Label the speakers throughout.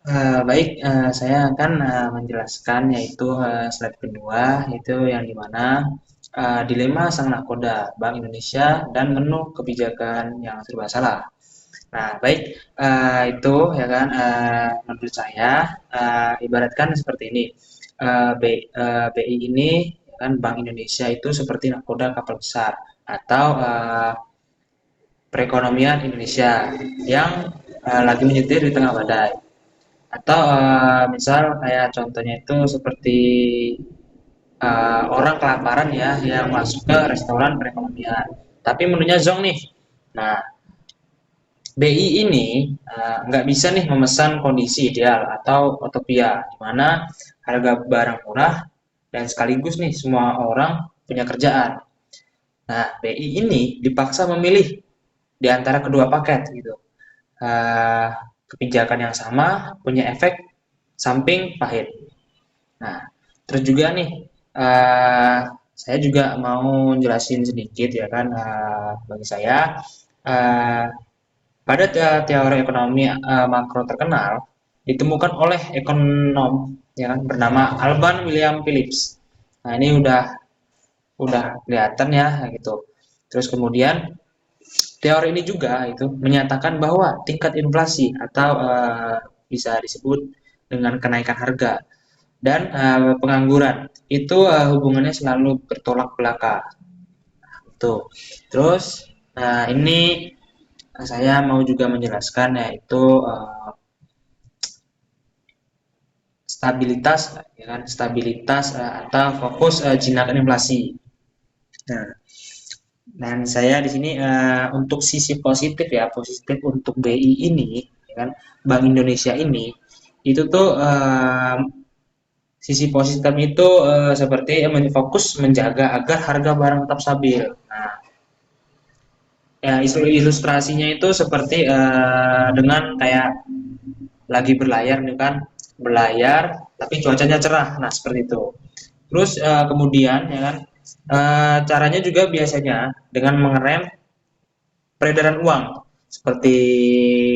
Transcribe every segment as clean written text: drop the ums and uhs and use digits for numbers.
Speaker 1: Baik, saya akan menjelaskan yaitu slide kedua, yaitu yang dimana dilema sang nakoda Bank Indonesia dan menu kebijakan yang serba salah. Nah, baik, itu ya kan, menurut saya ibaratkan seperti ini. BI ini ya kan, Bank Indonesia itu seperti nakoda kapal besar atau perekonomian Indonesia yang lagi menyetir di tengah badai. Atau misal kayak contohnya itu seperti orang kelaparan ya yang masuk ke restoran perekonomian. Tapi menunya zonk nih. Nah, BI ini nggak bisa nih memesan kondisi ideal atau utopia di mana harga barang murah dan sekaligus nih semua orang punya kerjaan. Nah, BI ini dipaksa memilih di antara kedua paket gitu. Eh, Kebijakan yang sama punya efek samping pahit. Nah, terus juga nih, eh, saya juga mau jelasin sedikit ya kan, bagi saya, eh, pada teori ekonomi makro terkenal ditemukan oleh ekonom ya kan bernama Alban William Phillips. Nah, ini udah kelihatan ya gitu. Terus kemudian teori ini juga itu menyatakan bahwa tingkat inflasi atau bisa disebut dengan kenaikan harga dan pengangguran itu hubungannya selalu bertolak belakang. Tuh. Terus ini saya mau juga menjelaskan yaitu stabilitas ya kan stabilitas atau fokus jinakan inflasi. Nah, dan saya di sini untuk sisi positif ya, positif untuk BI ini ya kan Bank Indonesia ini itu tuh sisi positif itu seperti fokus menjaga agar harga barang tetap stabil. Nah, ya ilustrasinya itu seperti dengan kayak lagi berlayar nih kan, berlayar tapi cuacanya cerah. Nah, seperti itu. Terus kemudian ya kan caranya juga biasanya dengan mengerem peredaran uang seperti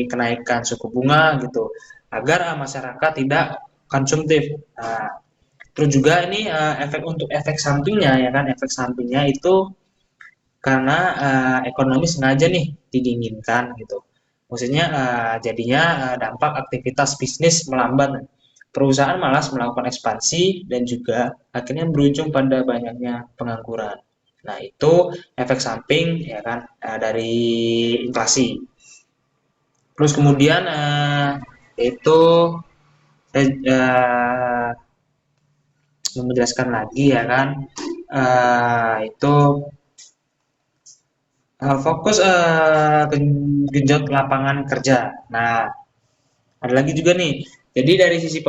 Speaker 1: kenaikan suku bunga gitu agar masyarakat tidak konsumtif. Nah, terus juga ini efek untuk efek sampingnya ya kan efek sampingnya itu karena ekonomi sengaja nih didinginkan gitu. Maksudnya jadinya dampak aktivitas bisnis melambat. Perusahaan malas melakukan ekspansi dan juga akhirnya berujung pada banyaknya pengangguran. Nah, itu efek samping ya kan dari inflasi. Terus kemudian itu saya menjelaskan lagi ya kan itu fokus genjot lapangan kerja. Nah, ada lagi juga nih. Jadi dari sisi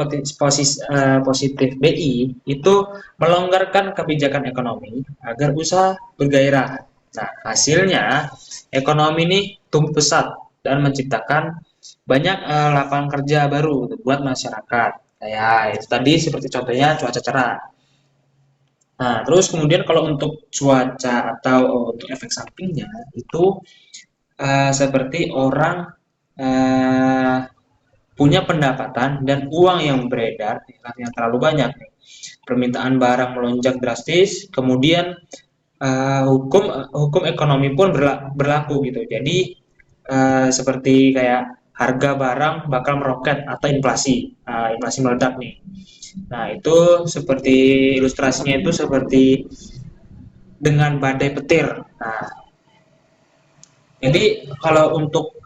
Speaker 1: positif BI itu melonggarkan kebijakan ekonomi agar usaha bergairah. Nah, hasilnya ekonomi ini tumbuh pesat dan menciptakan banyak lapangan kerja baru buat masyarakat. Kayak itu tadi seperti contohnya cuaca cerah. Nah, terus kemudian kalau untuk cuaca atau untuk efek sampingnya itu seperti orang eh, punya pendapatan dan uang yang beredar yang terlalu banyak. Permintaan barang melonjak drastis, kemudian hukum hukum ekonomi pun berlaku gitu. Jadi seperti kayak harga barang bakal meroket atau inflasi meledak nih. Nah, itu seperti ilustrasinya itu seperti dengan badai petir. Nah, jadi kalau untuk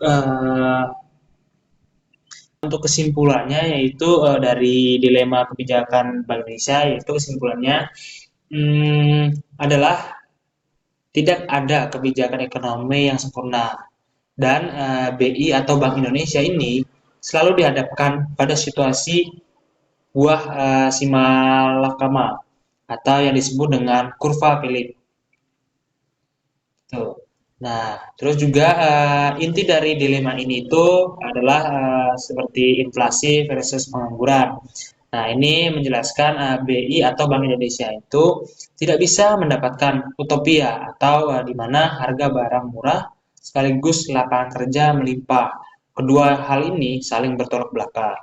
Speaker 1: kesimpulannya yaitu dari dilema kebijakan Bank Indonesia yaitu kesimpulannya adalah tidak ada kebijakan ekonomi yang sempurna dan BI atau Bank Indonesia ini selalu dihadapkan pada situasi buah simalakama atau yang disebut dengan kurva Philip. Tuh. Nah, terus juga inti dari dilema ini itu adalah seperti inflasi versus pengangguran. Nah, ini menjelaskan BI atau Bank Indonesia itu tidak bisa mendapatkan utopia atau di mana harga barang murah sekaligus lapangan kerja melimpah. Kedua hal ini saling bertolak belakang.